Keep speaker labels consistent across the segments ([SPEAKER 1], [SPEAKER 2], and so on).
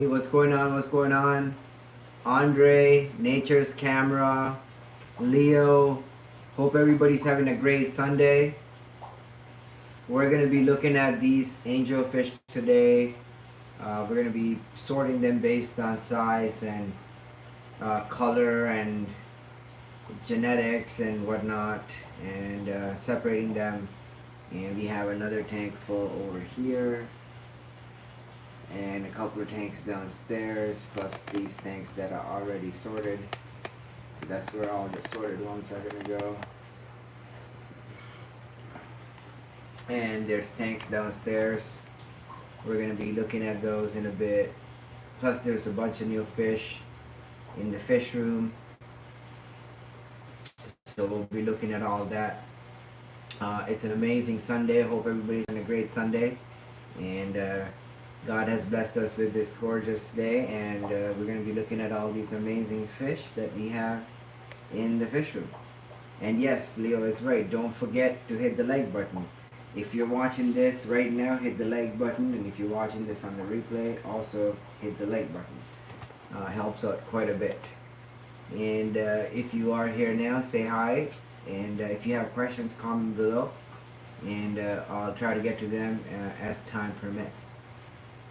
[SPEAKER 1] Hey, what's going on? What's going on? Andre, Nature's Camera, Leo. Hope everybody's having a great Sunday. We're going to be looking at these angelfish today. We're going to be sorting them based on size and color and genetics and whatnot, and separating them. And we have another tank full over here, and a couple of tanks downstairs, plus these tanks that are already sorted. So that's where all the sorted ones are gonna go. And there's tanks downstairs. We're gonna be looking at those in a bit. Plus there's a bunch of new fish in the fish room. So we'll be looking at all that. It's an amazing Sunday. Hope everybody's having a great Sunday. And God has blessed us with this gorgeous day, and we're going to be looking at all these amazing fish that we have in the fish room. And yes, Leo is right. Don't forget to hit the like button. If you're watching this right now, hit the like button. And if you're watching this on the replay, also hit the like button. Helps out quite a bit. And if you are here now, say hi. And if you have questions, comment below. And I'll try to get to them as time permits.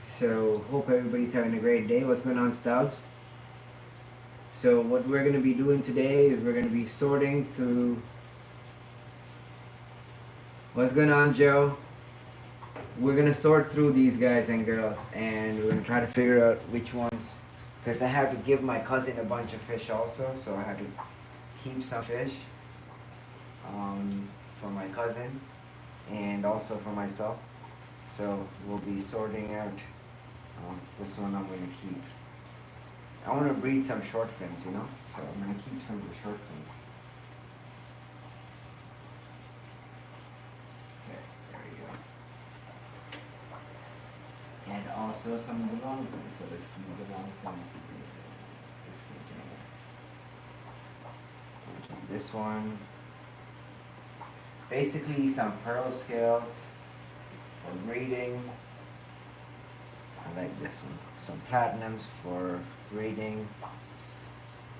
[SPEAKER 1] So hope everybody's having a great day. What's going on, Stubbs? So what we're going to be doing today is we're going to be sorting through. What's going on, Joe? We're going to sort through these guys and girls, and we're going to try to figure out which ones, because I have to give my cousin a bunch of fish also, so I have to keep some fish for my cousin and also for myself. So we'll be sorting out this one I'm going to keep. I want to breed some short fins, you know, so I'm going to keep some of the short fins. Okay, there we go. And also some of the long fins, so let's keep the long fins in this container. We'll keep this one. Basically some pearl scales for breeding. I like this one. Some platinums for breeding,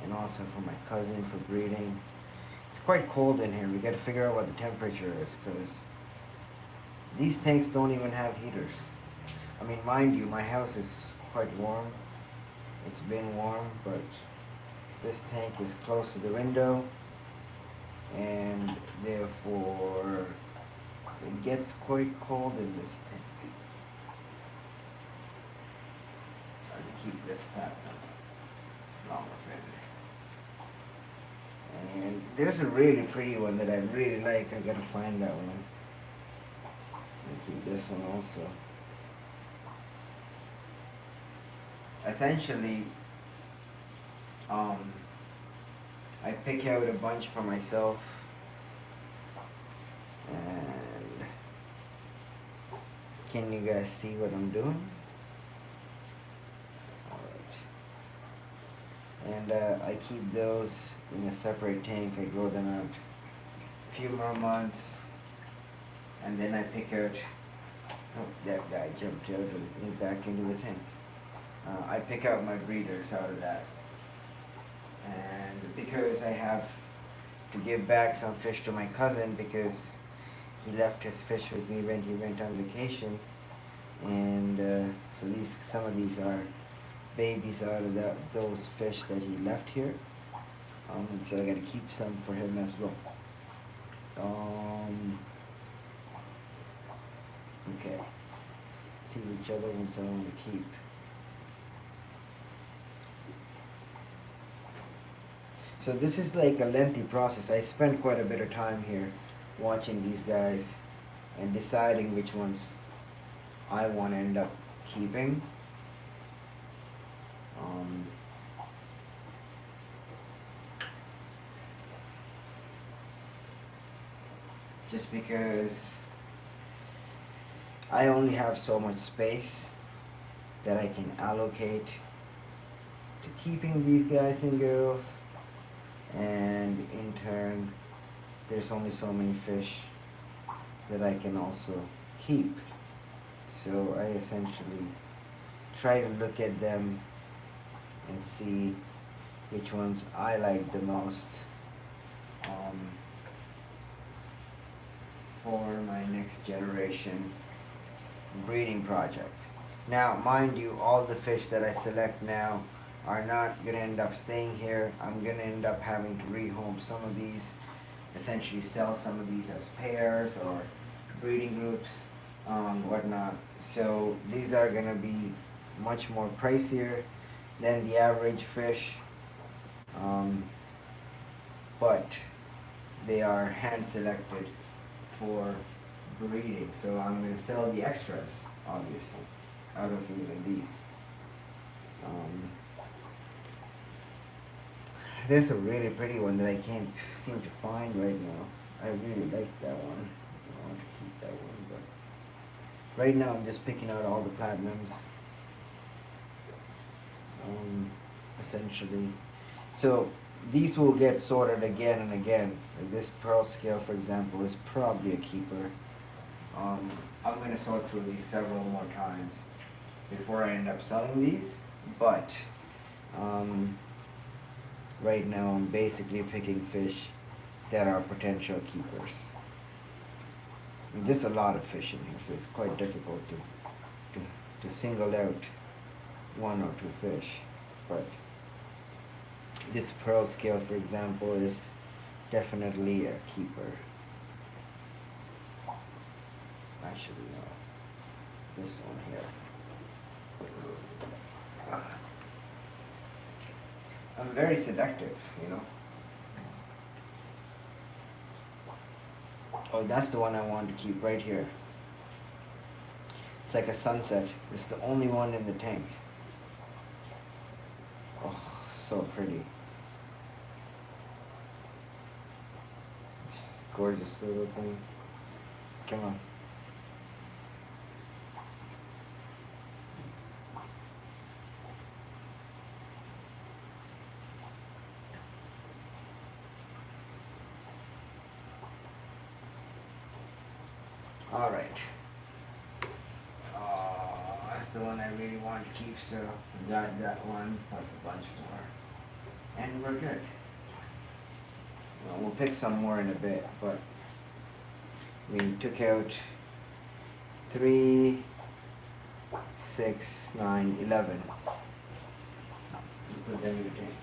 [SPEAKER 1] and also for my cousin for breeding. It's quite cold in here. We got to figure out what the temperature is, because these tanks don't even have heaters. I mean, mind you, my house is quite warm. It's been warm, but this tank is close to the window, and therefore it gets quite cold in this tank. Try to keep this pattern long fin. And there's a really pretty one that I really like. I gotta find that one. I'll keep this one also. Essentially, I pick out a bunch for myself, and can you guys see what I'm doing? Alright. And I keep those in a separate tank. I grow them out a few more months, and then I pick out, oh, that guy jumped out of back into the tank. I pick out my breeders out of that. And because I have to give back some fish to my cousin, because he left his fish with me when he went on vacation, and so some of these are babies out of those fish that he left here, and so I got to keep some for him as well. Okay, let's see which other ones I want to keep. So this is like a lengthy process. I spent quite a bit of time here watching these guys and deciding which ones I want to end up keeping. Just because I only have so much space that I can allocate to keeping these guys and girls. And in turn, there's only so many fish that I can also keep. So I essentially try to look at them and see which ones I like the most for my next generation breeding project. Now, mind you, all the fish that I select now are not going to end up staying here. I'm going to end up having to rehome some of these, essentially sell some of these as pairs or breeding groups, whatnot. So these are going to be much more pricier than the average fish, but they are hand selected for breeding. So I'm going to sell the extras, obviously, out of even these. There's a really pretty one that I can't seem to find right now. I really like that one. I want to keep that one, but right now I'm just picking out all the platinums. Essentially. So these will get sorted again and again. Like this pearl scale, for example, is probably a keeper. I'm going to sort through these several more times before I end up selling these, but right now I'm basically picking fish that are potential keepers. And there's a lot of fish in here, so it's quite difficult to single out one or two fish. But this pearl scale, for example, is definitely a keeper. Actually, no. This one here. I'm very selective, you know. Oh, that's the one I want to keep right here. It's like a sunset. It's the only one in the tank. Oh, so pretty. Just gorgeous little thing. Come on. Alright. That's the one I really want to keep, so I got that one plus a bunch more. And we're good. Well, we'll pick some more in a bit, but we took out 3, 6, 9, 11. Put them in the tank.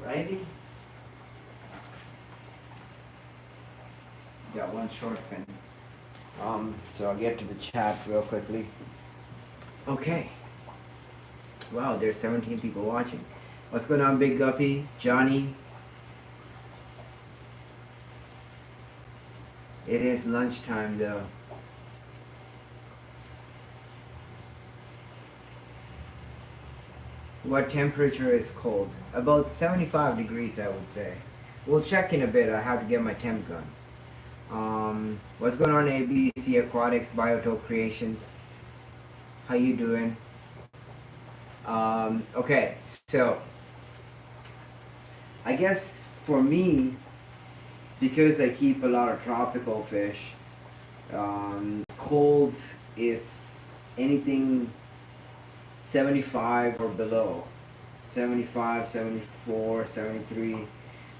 [SPEAKER 1] Alrighty. Got one short fin. So I'll get to the chat real quickly. Okay. Wow, there's 17 people watching. What's going on, Big Guppy? Johnny? It is lunchtime though. What temperature is cold? About 75 degrees, I would say. We'll check in a bit. I have to get my temp gun. What's going on, ABC Aquatics, Biotope Creations? How you doing? Okay, so I guess for me, because I keep a lot of tropical fish, cold is anything 75 or below. 75, 74, 73.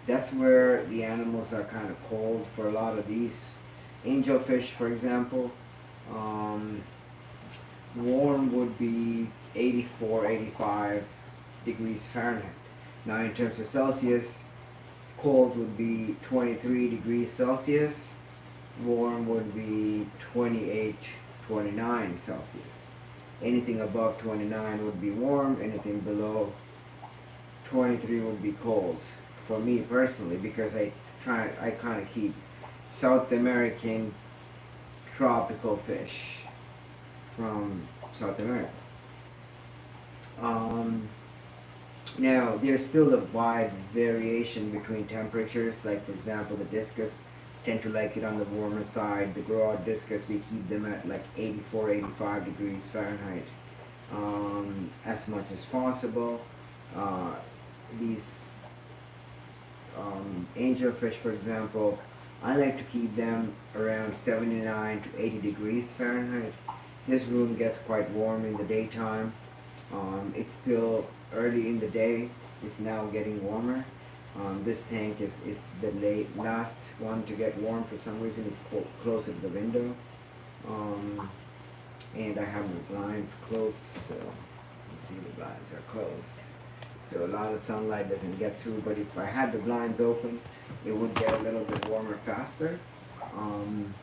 [SPEAKER 1] That's where the animals are kind of cold for a lot of these. Angelfish, for example, warm would be 84, 85 degrees Fahrenheit. Now in terms of Celsius, cold would be 23 degrees Celsius. Warm would be 28, 29 Celsius. Anything above 29 would be warm, anything below 23 would be cold. For me personally, because I kind of keep South American tropical fish from South America. Now there's still a wide variation between temperatures. Like for example, the Discus tend to like it on the warmer side. The grow-out Discus, we keep them at like 84, 85 degrees Fahrenheit as much as possible. These angelfish, for example, I like to keep them around 79 to 80 degrees Fahrenheit. This room gets quite warm in the daytime. It's still early in the day. It's now getting warmer. This tank is the last one to get warm. For some reason it's closer to the window. And I have my blinds closed, so you can see the blinds are closed. So a lot of sunlight doesn't get through, but if I had the blinds open, it would get a little bit warmer faster. None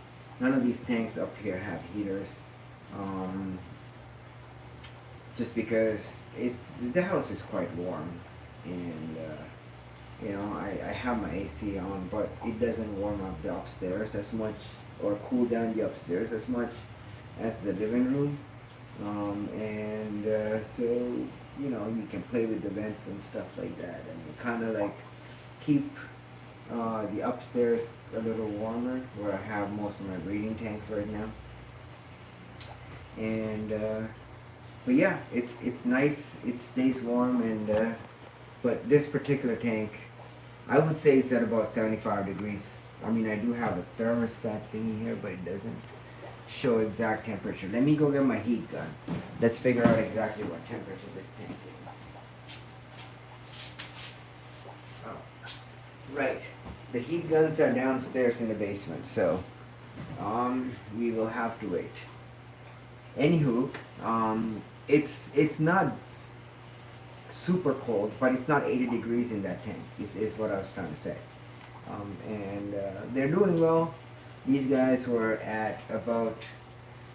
[SPEAKER 1] of these tanks up here have heaters. Just because the house is quite warm, and you know, I have my AC on, but it doesn't warm up the upstairs as much or cool down the upstairs as much as the living room. So you know, you can play with the vents and stuff like that, and kind of like keep the upstairs a little warmer, where I have most of my breeding tanks right now. And but yeah, it's nice. It stays warm, and but this particular tank, I would say it's at about 75 degrees. I mean, I do have a thermostat thingy here, but it doesn't show exact temperature. Let me go get my heat gun. Let's figure out exactly what temperature this tank is. Oh, right. The heat guns are downstairs in the basement, so we will have to wait. Anywho, it's not super cold, but it's not 80 degrees in that tank, is what I was trying to say. They're doing well. These guys were at about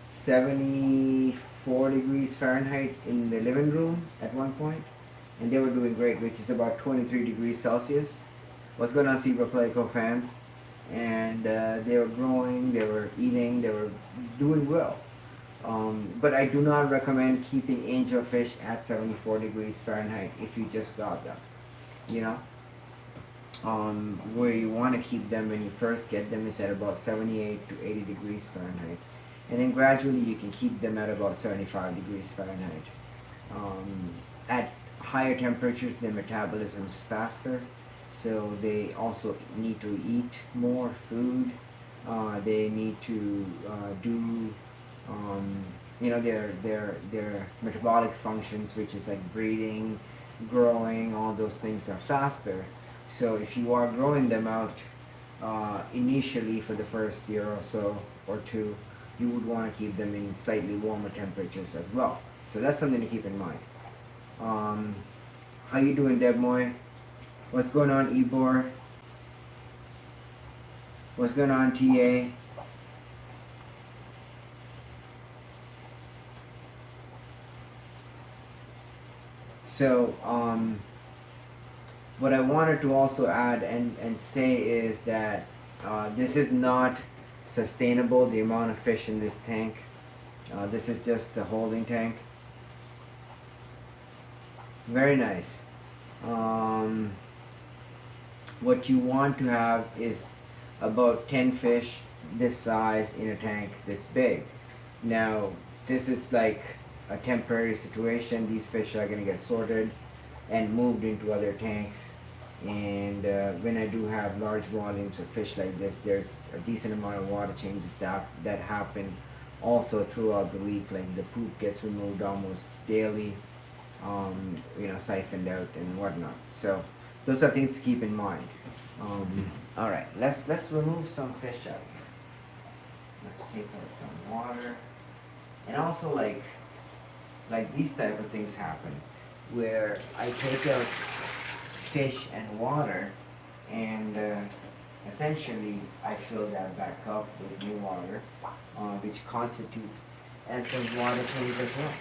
[SPEAKER 1] 74 degrees Fahrenheit in the living room at one point, and they were doing great, which is about 23 degrees Celsius. What's going on, Zebra Playco fans? And they were growing, they were eating, they were doing well. But I do not recommend keeping angelfish at 74 degrees Fahrenheit if you just got them. You know, where you want to keep them when you first get them is at about 78 to 80 degrees Fahrenheit, and then gradually you can keep them at about 75 degrees Fahrenheit. At higher temperatures, their metabolism is faster, so they also need to eat more food. They need to do you know, their metabolic functions, which is like breeding, growing, all those things are faster. So if you are growing them out initially for the first year or so or two, you would want to keep them in slightly warmer temperatures as well. So that's something to keep in mind. How you doing, Deb Moy? What's going on, Ebor? What's going on, TA? So, what I wanted to also add and say is that this is not sustainable, the amount of fish in this tank. This is just a holding tank. Very nice. What you want to have is about 10 fish this size in a tank this big. Now, this is like a temporary situation. These fish are going to get sorted and moved into other tanks, and when I do have large volumes of fish like this, there's a decent amount of water changes that happen also throughout the week. Like the poop gets removed almost daily, you know, siphoned out and whatnot. So those are things to keep in mind. All right, let's remove some fish out here. Let's take out some water, and also like these type of things happen where I take out fish and water, and essentially I fill that back up with new water, which constitutes and some water change as well.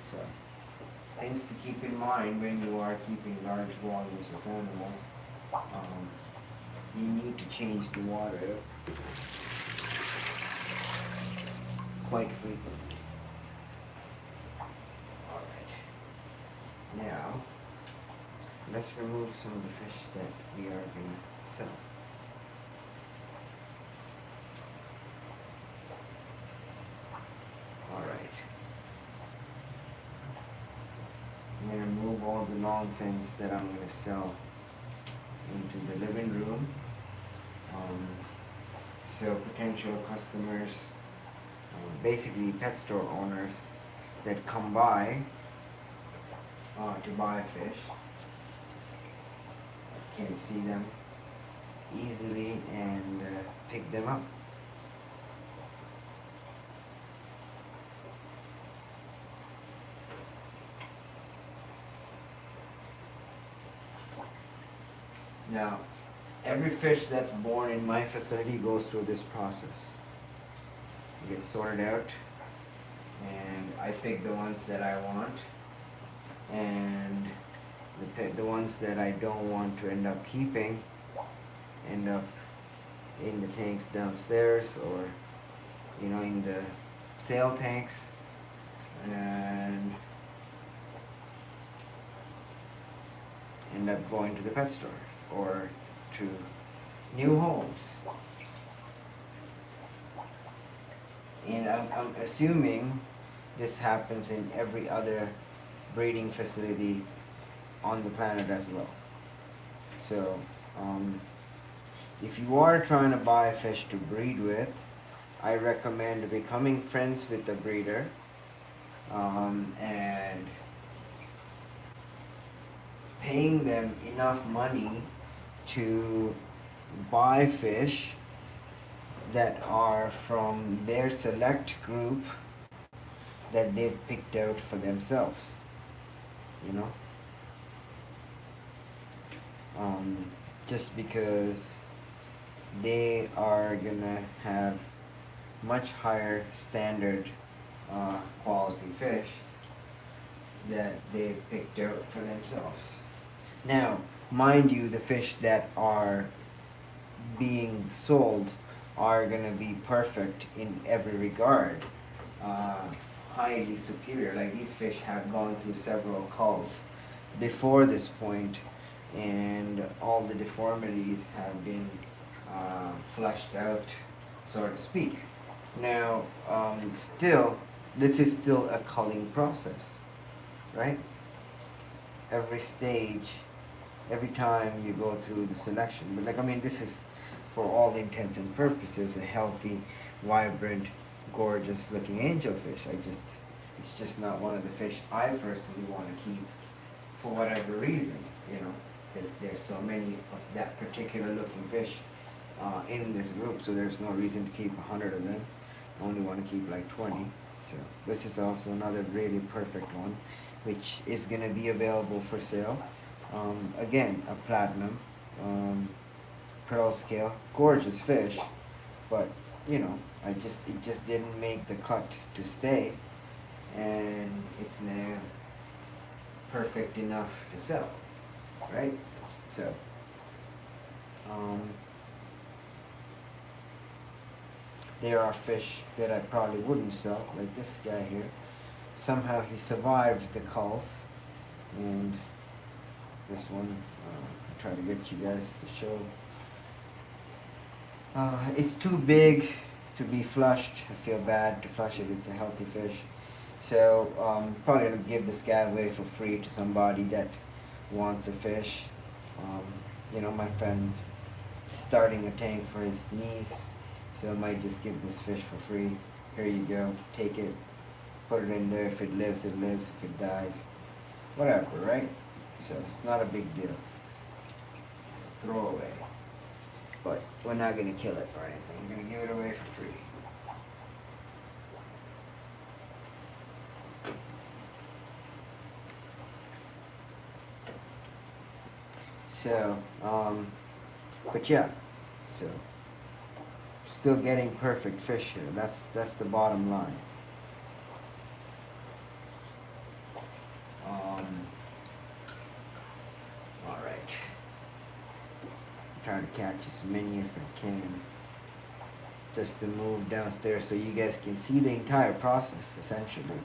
[SPEAKER 1] So things to keep in mind when you are keeping large volumes of animals. You need to change the water quite frequently. Alright. Now, let's remove some of the fish that we are going to sell. Alright. I'm going to move all the long fins that I'm going to sell into the living room. So potential customers, basically pet store owners that come by to buy fish can see them easily and pick them up. Now, every fish that's born in my facility goes through this process. It gets sorted out, and I pick the ones that I want, and the ones that I don't want to end up keeping end up in the tanks downstairs, or in the sale tanks, and end up going to the pet store or to new homes. And I'm assuming this happens in every other breeding facility on the planet as well. So if you are trying to buy fish to breed with, I recommend becoming friends with the breeder, and paying them enough money to buy fish that are from their select group that they've picked out for themselves, just because they are gonna have much higher standard quality fish that they've picked out for themselves. Now, mind you, the fish that are being sold are going to be perfect in every regard, highly superior. Like, these fish have gone through several culls before this point, and all the deformities have been flushed out, so to speak. Now, this is still a culling process, right? Every stage, every time you go through the selection. But this is, for all intents and purposes, a healthy, vibrant, gorgeous looking angelfish. It's just not one of the fish I personally want to keep for whatever reason, because there's so many of that particular looking fish in this group, so there's no reason to keep 100 of them. I only want to keep like 20. So this is also another really perfect one, which is going to be available for sale. Again, a platinum, pearl scale, gorgeous fish, but it just didn't make the cut to stay, and it's now perfect enough to sell, right? So, there are fish that I probably wouldn't sell, like this guy here. Somehow he survived the culls, and this one, I try to get you guys to show. It's too big to be flushed. I feel bad to flush it. It's a healthy fish. So probably going to give this guy away for free to somebody that wants a fish. My friend starting a tank for his niece, so I might just give this fish for free. Here you go, take it, put it in there. If it lives, it lives. If it dies, whatever, right? So it's not a big deal. So throw away. But we're not going to kill it or anything. We're going to give it away for free. So, but yeah, so still getting perfect fish here. That's the bottom line. All right. Trying to catch as many as I can, just to move downstairs so you guys can see the entire process, essentially.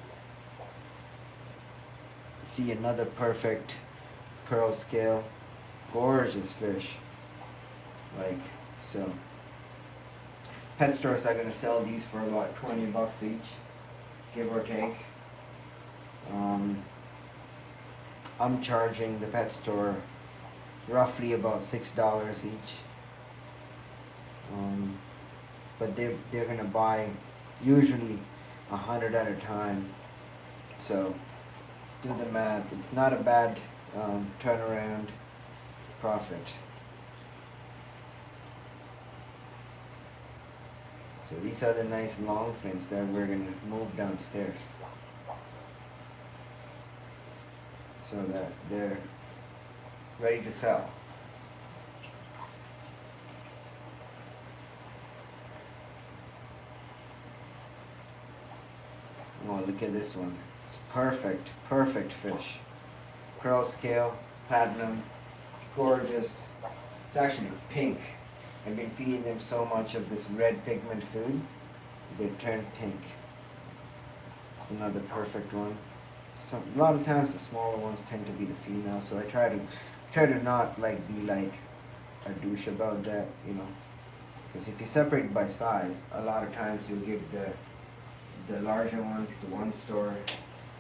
[SPEAKER 1] See another perfect pearl scale, gorgeous fish, like so. Pet stores are going to sell these for about $20 each, give or take. I'm charging the pet store roughly about $6 each. But they're gonna buy usually 100 at a time. So do the math. It's not a bad turnaround profit. So these are the nice long fins that we're gonna move downstairs, so that they're ready to sell. Oh, look at this one. It's perfect, perfect fish. Pearl scale, platinum, gorgeous. It's actually pink. I've been feeding them so much of this red pigment food, they turn pink. It's another perfect one. A lot of times the smaller ones tend to be the female, so I try to not like be like a douche about that, you know. Because if you separate by size, a lot of times you'll give the larger ones to one store,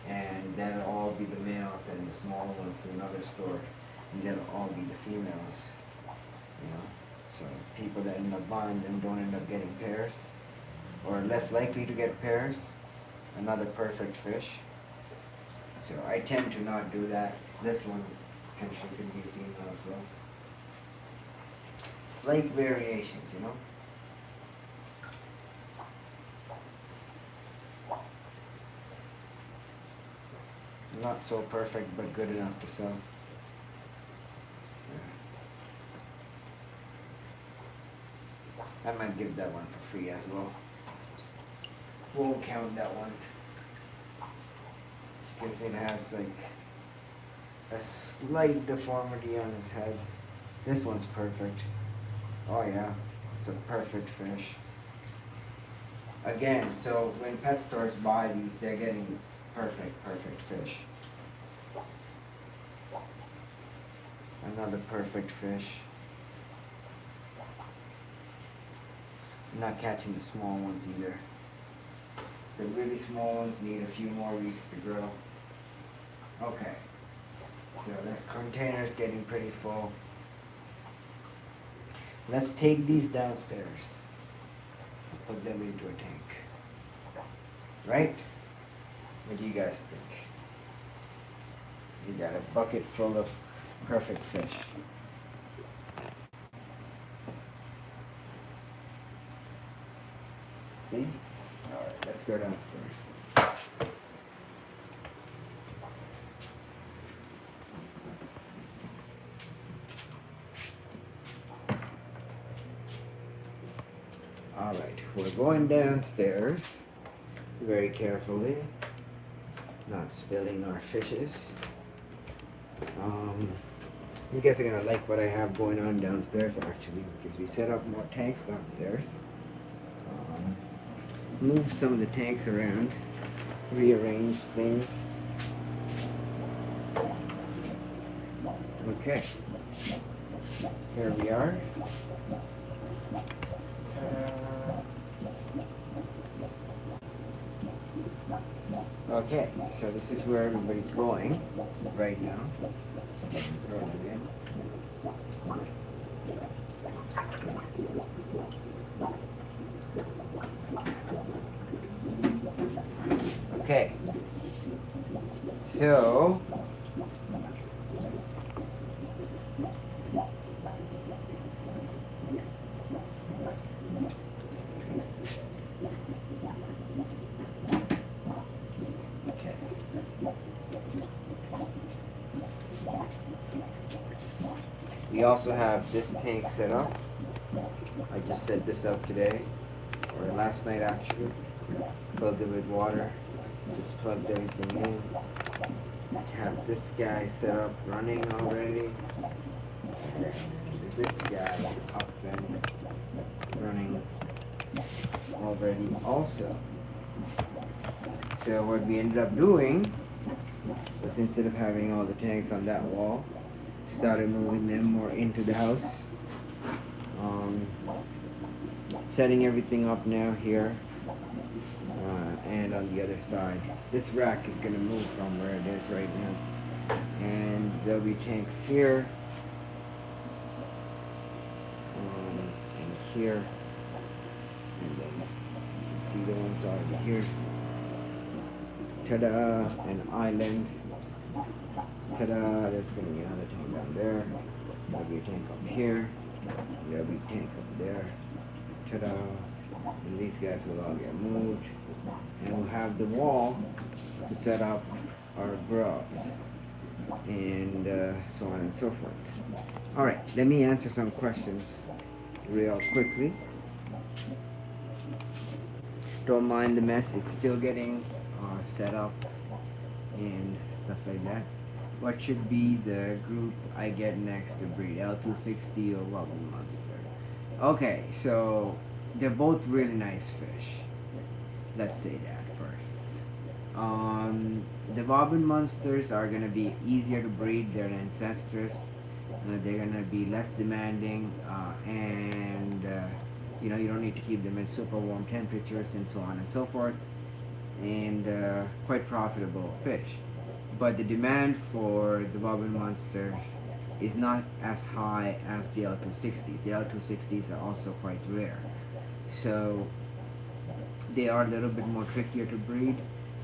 [SPEAKER 1] and that'll all be the males, and the smaller ones to another store, and that'll all be the females, you know. So people that end up buying them don't end up getting pairs, or less likely to get pairs. Another perfect fish. So I tend to not do that. This one potentially could be a female as well. Slight variations, you know. Not so perfect, but good enough to sell. I might give that one for free as well. Won't count that one. Just because it has like a slight deformity on his head. This one's perfect. Oh yeah, it's a perfect fish. Again, so when pet stores buy these, they're getting perfect fish. Another perfect fish. I'm not catching the small ones either. The really small ones need a few more weeks to grow. Okay, so the container's getting pretty full. Let's take these downstairs and put them into a tank. Right? What do you guys think? You got a bucket full of perfect fish. See? Alright, let's go downstairs. Alright, we're going downstairs very carefully, not spilling our fishes. You guys are gonna like what I have going on downstairs actually, because we set up more tanks downstairs. Move some of the tanks around, rearrange things. Okay, here we are. Okay, so this is where everybody's going right now. Throw it again. Okay, so we also have this tank set up. I just set this up today, or last night actually. Filled it with water. Just plugged everything in. Have this guy set up running already. And this guy up and running already also. So what we ended up doing was, instead of having all the tanks on that wall, started moving them more into the house. Setting everything up now here, and on the other side. This rack is going to move from where it is right now, and there'll be tanks here, and here, see the ones over here. Ta-da! An island. Ta-da! There's gonna be another tank down there. There'll be a tank up here. There'll be a tank up there. Ta-da! And these guys will all get moved. And we'll have the wall to set up our grows. And so on and so forth. Alright, let me answer some questions real quickly. Don't mind the mess, it's still getting set up and stuff like that. What should be the group I get next to breed? L260 or Wobbly Monster? Okay, so they're both really nice fish. Let's say that first. The Wobbly Monsters are going to be easier to breed. They're ancestors. They're going to be less demanding and you don't need to keep them in super warm temperatures and so on and so forth, and quite profitable fish. But the demand for the Wobbly Monsters is not as high as the L260s. The L260s are also quite rare, so they are a little bit more trickier to breed.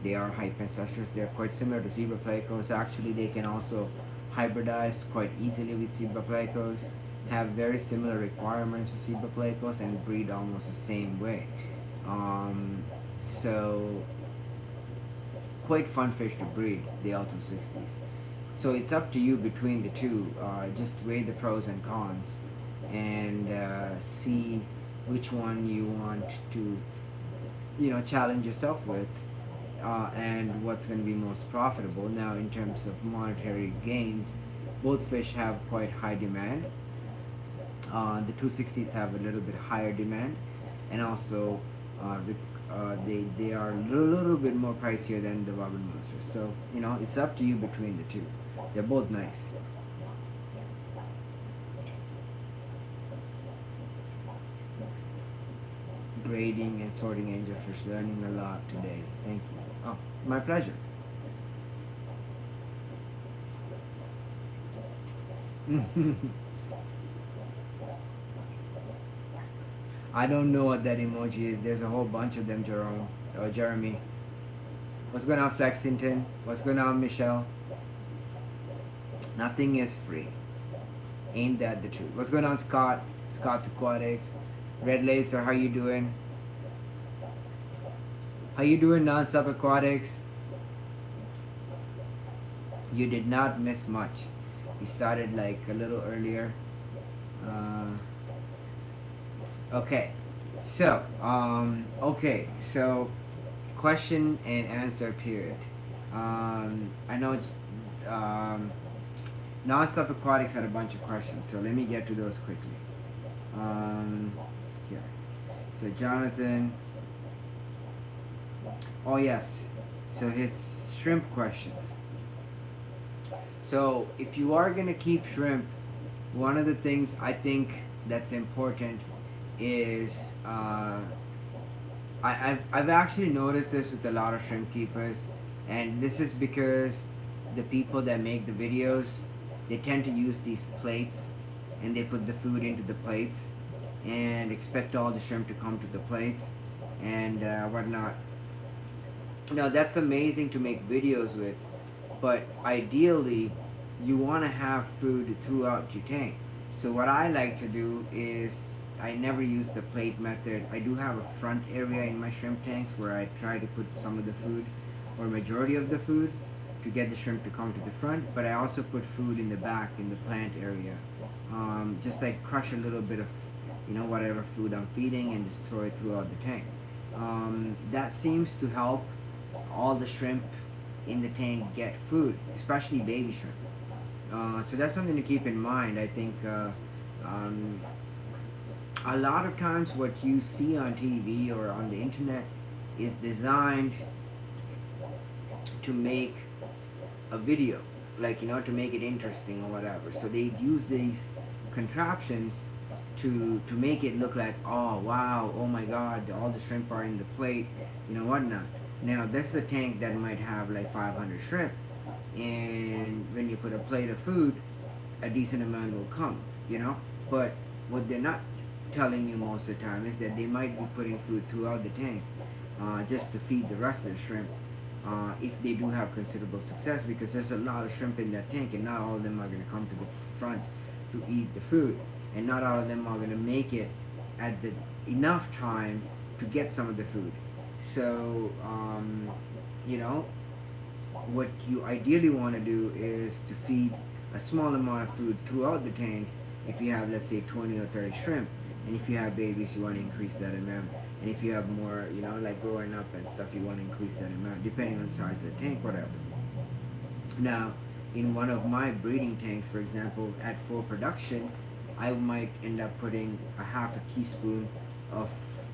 [SPEAKER 1] They are hype ancestors. They're quite similar to zebra plecos. Actually, they can also hybridize quite easily with zebra plecos, have very similar requirements to zebra plecos, and breed almost the same way. So quite fun fish to breed, the L260s. So it's up to you between the two. Just weigh the pros and cons and see which one you want to challenge yourself with, and what's going to be most profitable. Now, in terms of monetary gains, both fish have quite high demand. The 260s have a little bit higher demand, and also they are a little bit more pricier than the Wobbly Monsters. So it's up to you between the two. They're both nice. Grading and sorting angelfish, learning a lot today. Thank you. Oh, my pleasure. I don't know what that emoji is. There's a whole bunch of them, Jerome or Jeremy. What's going on, Flexington? What's going on, Michelle? Nothing is free. Ain't that the truth? What's going on, Scott? Scott's Aquatics. Red Laser, how you doing? How you doing, Non-Stop Aquatics? You did not miss much. We started like a little earlier. Okay, so question and answer period. I know Non-Stop Aquatics had a bunch of questions, so let me get to those quickly. Here. So Jonathan. Oh yes. So his shrimp questions. So if you are gonna keep shrimp, one of the things I think that's important is I've actually noticed this with a lot of shrimp keepers, and this is because the people that make the videos, they tend to use these plates and they put the food into the plates and expect all the shrimp to come to the plates and whatnot. Now that's amazing to make videos with, but ideally you want to have food throughout your tank. So what I like to do is I never use the plate method. I do have a front area in my shrimp tanks where I try to put some of the food or majority of the food to get the shrimp to come to the front, but I also put food in the back in the plant area. Just like crush a little bit of whatever food I'm feeding and just throw it throughout the tank. That seems to help all the shrimp in the tank get food, especially baby shrimp. So that's something to keep in mind. I think a lot of times what you see on TV or on the internet is designed to make a video, like to make it interesting or whatever. So they use these contraptions to make it look like, oh wow, oh my god, all the shrimp are in the plate, whatnot. Now that's a tank that might have like 500 shrimp, and when you put a plate of food, a decent amount will come, but what they're not telling you most of the time is that they might be putting food throughout the tank. just to feed the rest of the shrimp, if they do have considerable success, because there's a lot of shrimp in that tank and not all of them are going to come to the front to eat the food, and not all of them are going to make it at the enough time to get some of the food. So you know, what you ideally want to do is to feed a small amount of food throughout the tank. If you have, let's say, 20 or 30 shrimp, and if you have babies, you want to increase that amount, and if you have more, you know, like growing up and stuff, you want to increase that amount depending on the size of the tank, whatever. Now, in one of my breeding tanks, for example, at full production, I might end up putting a half a teaspoon of,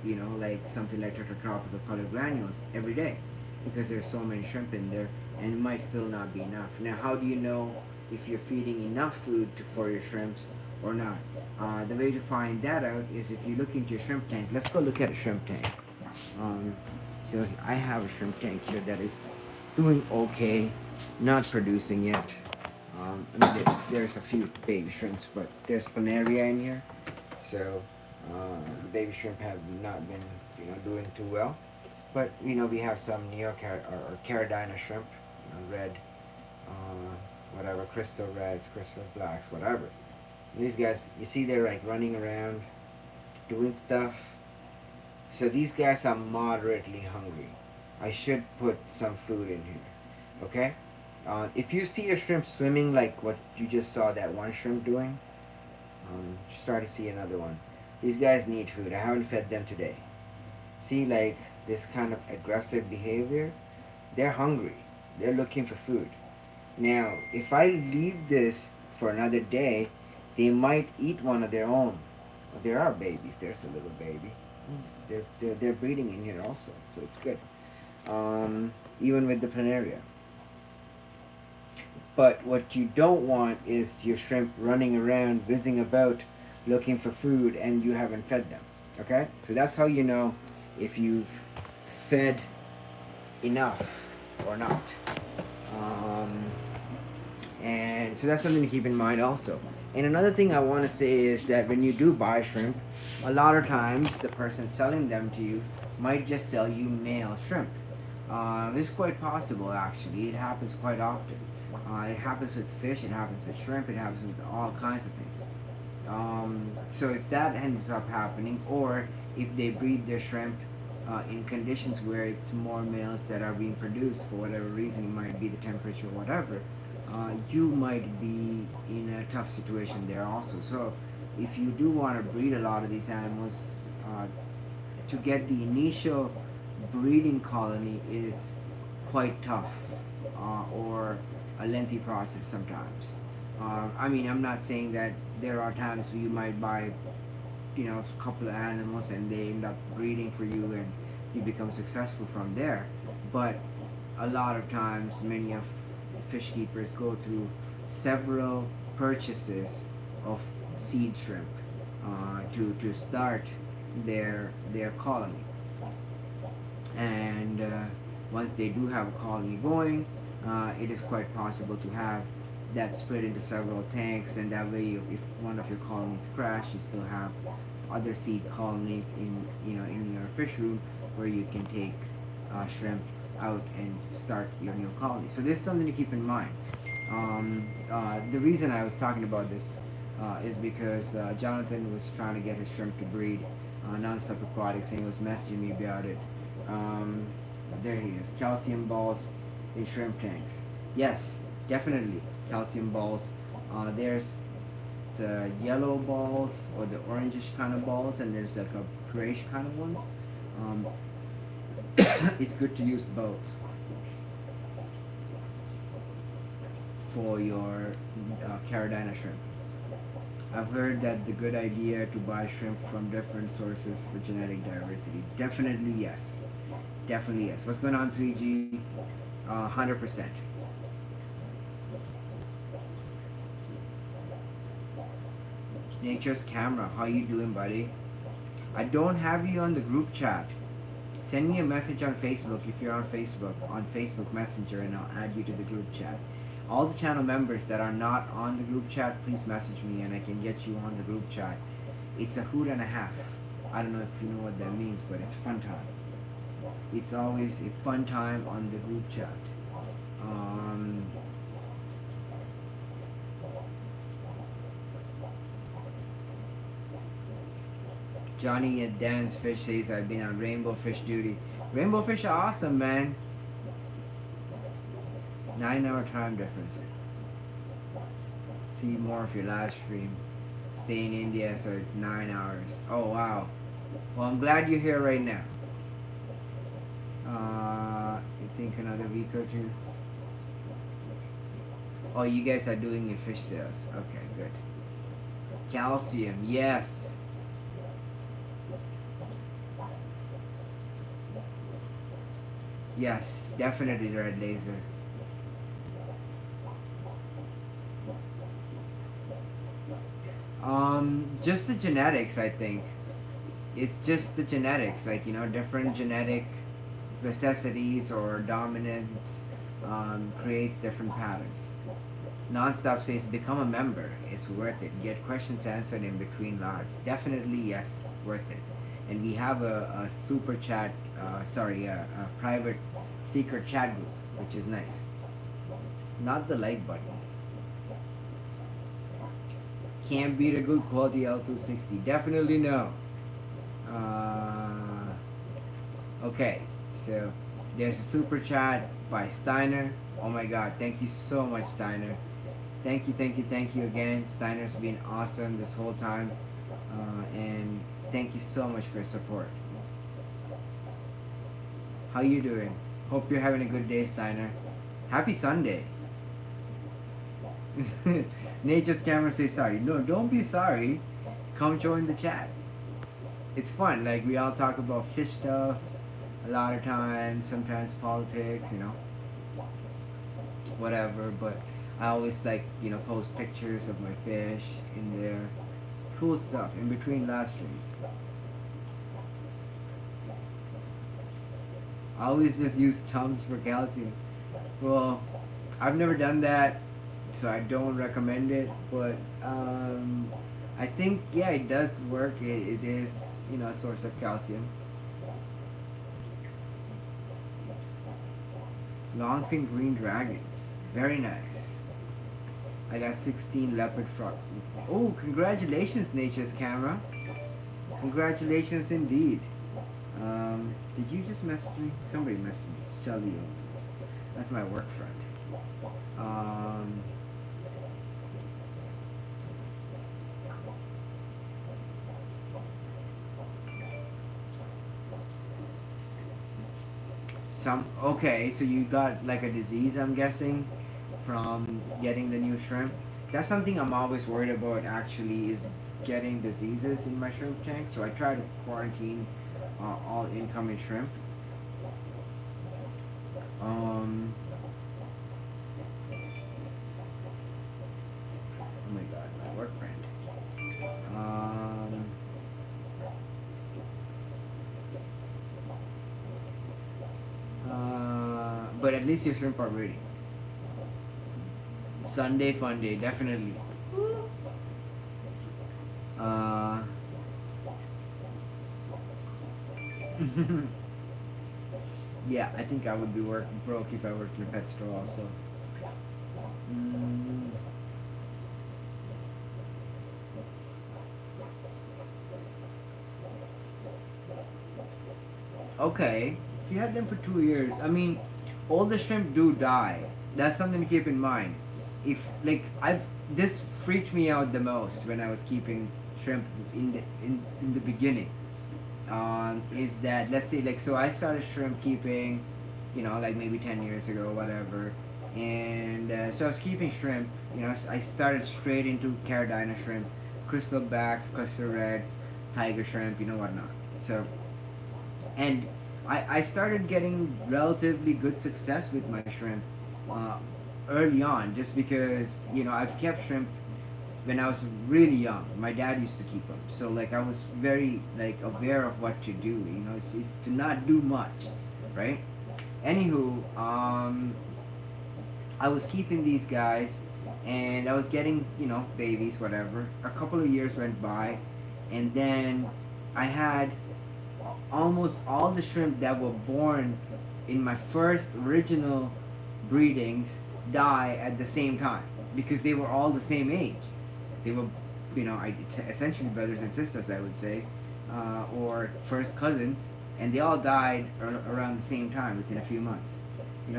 [SPEAKER 1] you know, like something like tropical colored granules every day, because there's so many shrimp in there, and it might still not be enough. Now, how do you know if you're feeding enough food for your shrimps or not? The way to find that out is if you look into your shrimp tank. Let's go look at a shrimp tank. So I have a shrimp tank here that is doing okay, not producing yet. I mean, there's a few baby shrimps, but there's planaria in here, so the baby shrimp have not been, you know, doing too well. But you know, we have some or Caradina shrimp, you know, red, whatever, crystal reds, crystal blacks, whatever. These guys, you see, they're like running around, doing stuff. So these guys are moderately hungry. I should put some food in here, okay? If you see a shrimp swimming like what you just saw that one shrimp doing, start to see another one. These guys need food. I haven't fed them today. See, like this kind of aggressive behavior, they're hungry. They're looking for food. Now, if I leave this for another day, they might eat one of their own. Well, there are babies. There's a little baby. They're breeding in here also, so it's good. Even with the planaria. But what you don't want is your shrimp running around, whizzing about, looking for food, and you haven't fed them. Okay? So that's how you know if you've fed enough or not. And so that's something to keep in mind also. And another thing I want to say is that when you do buy shrimp, a lot of times the person selling them to you might just sell you male shrimp. It's quite possible, actually. It happens quite often. It happens with fish, it happens with shrimp, it happens with all kinds of things. So if that ends up happening, or if they breed their shrimp in conditions where it's more males that are being produced for whatever reason, it might be the temperature or whatever, you might be in a tough situation there also. So if you do want to breed a lot of these animals, to get the initial breeding colony is quite tough, or a lengthy process sometimes. I mean, I'm not saying that there are times where you might buy, you know, a couple of animals and they end up breeding for you and you become successful from there. But a lot of times, many of fish keepers go through several purchases of seed shrimp to start their colony. And once they do have a colony going, it is quite possible to have that split into several tanks, and that way, if one of your colonies crash, you still have other seed colonies in your fish room where you can take shrimp out and start your new colony. So there's something to keep in mind. The reason I was talking about this is because Jonathan was trying to get his shrimp to breed non-stop aquatics, and he was messaging me about it. There he is, calcium balls in shrimp tanks. Yes, definitely calcium balls. There's the yellow balls or the orangish kind of balls, and there's like a grayish kind of ones. It's good to use both for your Caradina shrimp. I've heard that the good idea to buy shrimp from different sources for genetic diversity. Definitely yes. Definitely yes. What's going on, 3G? 100%. Nature's Camera, how you doing, buddy? I don't have you on the group chat. Send me a message on Facebook if you're on Facebook Messenger, and I'll add you to the group chat. All the channel members that are not on the group chat, please message me and I can get you on the group chat. It's a hoot and a half. I don't know if you know what that means, but it's fun time. It's always a fun time on the group chat. Um, Johnny and Dan's Fish says I've been on rainbow fish duty. Rainbow fish are awesome, man. 9-hour time difference. See more of your live stream. Stay in India, so it's 9 hours. Oh wow. Well, I'm glad you're here right now. You think another week or two? Oh, you guys are doing your fish sales. Okay, good. Calcium, yes. Yes, definitely red laser. Just the genetics, I think. It's just the genetics, like, you know, different genetic necessities or dominance creates different patterns. Nonstop says, become a member. It's worth it. Get questions answered in between lives. Definitely, yes, worth it. And we have a super chat, a private secret chat group, which is nice. Not the like button. Can't beat a good quality L260. Definitely no. Okay, so there's a super chat by Steiner. Oh my god, thank you so much, Steiner. Thank you again. Steiner's been awesome this whole time. And thank you so much for your support. How you doing? Hope you're having a good day, Steiner. Happy Sunday. Nature's camera says sorry. No, don't be sorry. Come join the chat. It's fun. Like, we all talk about fish stuff a lot of times, sometimes politics, you know, whatever. But I always, like, you know, post pictures of my fish in there. Cool stuff in between live streams. I always just use Tums for calcium. Well, I've never done that, so I don't recommend it, but I think, yeah, it does work. It is, you know, a source of calcium. Longfin green dragons, very nice. I got 16 leopard frog. Oh, congratulations, Nature's camera. Congratulations indeed. Did you just message me? Somebody messaged me. Shelly Owens. That's my work friend. Okay, so you got like a disease, I'm guessing, from getting the new shrimp. That's something I'm always worried about, actually, is getting diseases in my shrimp tank. So I try to quarantine all incoming shrimp. Oh my god, my work friend. But at least your shrimp are ready. Sunday fun day, definitely. Yeah, I think I would be broke if I worked in a pet store also. Okay, if you had them for 2 years, I mean, all the shrimp do die. That's something to keep in mind. If, like, this freaked me out the most when I was keeping shrimp in the beginning. Is that, let's say, like, so I started shrimp keeping, you know, like maybe 10 years ago, whatever. And so I was keeping shrimp, you know, I started straight into Carolina shrimp, crystal backs, crystal reds, tiger shrimp, you know, whatnot. So, and I started getting relatively good success with my shrimp early on, just because, you know, I've kept shrimp when I was really young. My dad used to keep them, so like I was very like aware of what to do. You know, it's to not do much, right? Anywho, I was keeping these guys, and I was getting, you know, babies, whatever. A couple of years went by, and then I had almost all the shrimp that were born in my first original breedings die at the same time because they were all the same age. They were, essentially brothers and sisters, I would say, or first cousins, and they all died around the same time within a few months.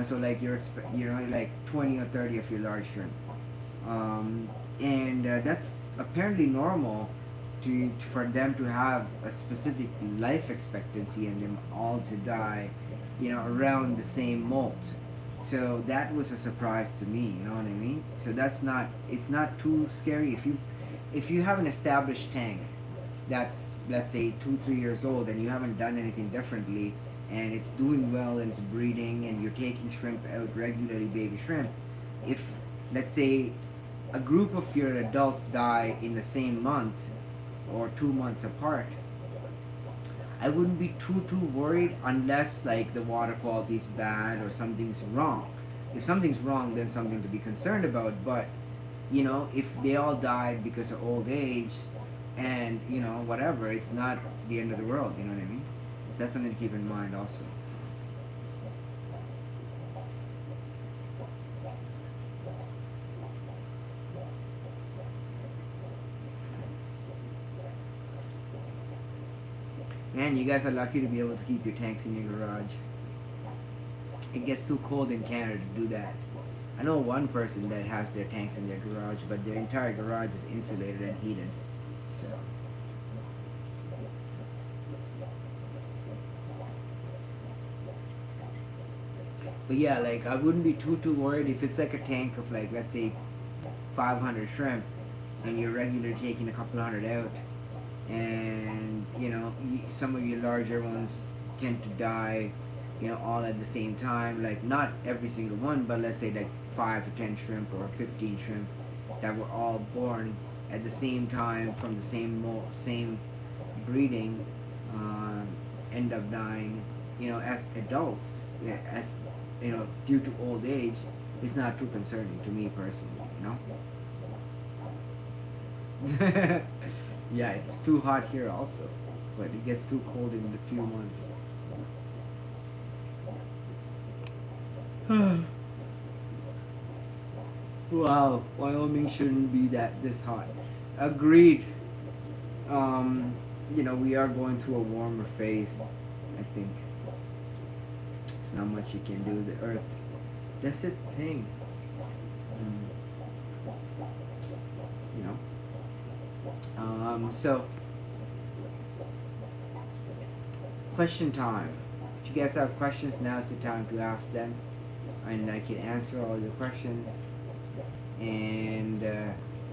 [SPEAKER 1] So like like 20 or 30 of your large shrimp, and that's apparently normal for them to have a specific life expectancy and them all to die, around the same molt. So that was a surprise to me. You know what I mean? So it's not too scary if you have an established tank that's, let's say, 2-3 years old and you haven't done anything differently and it's doing well and it's breeding and you're taking shrimp out regularly, baby shrimp. If, let's say, a group of your adults die in the same month or 2 months apart, I wouldn't be too worried unless like the water quality is bad or something's wrong. If something's wrong, then something to be concerned about. But if they all died because of old age and whatever, it's not the end of the world. You know what I mean? So that's something to keep in mind also. Man, you guys are lucky to be able to keep your tanks in your garage. It gets too cold in Canada to do that. I know one person that has their tanks in their garage, but their entire garage is insulated and heated. So. But yeah, like I wouldn't be too worried if it's like a tank of like, let's say 500 shrimp and you're regularly taking a couple hundred out, and some of your larger ones tend to die all at the same time, like not every single one, but let's say like 5 to 10 shrimp or 15 shrimp that were all born at the same time from the same breeding, end up dying as adults, as due to old age. It's not too concerning to me personally. Yeah, it's too hot here also, but it gets too cold in a few months. Wow, Wyoming shouldn't be this hot. Agreed. We are going to a warmer phase, I think. There's not much you can do. The earth, that's its thing. So question time. If you guys have questions, now's the time to ask them, and I can answer all your questions. And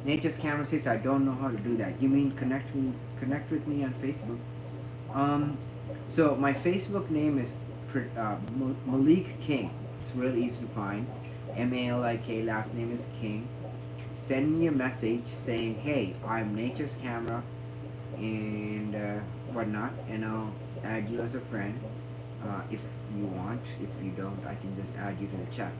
[SPEAKER 1] Nature's Camera says I don't know how to do that. You mean connect with me on Facebook? So my Facebook name is Malik King. It's real easy to find. Malik, last name is King. Send me a message saying, hey, I'm Nature's Camera and whatnot, and I'll add you as a friend if you want. If you don't, I can just add you to the chat,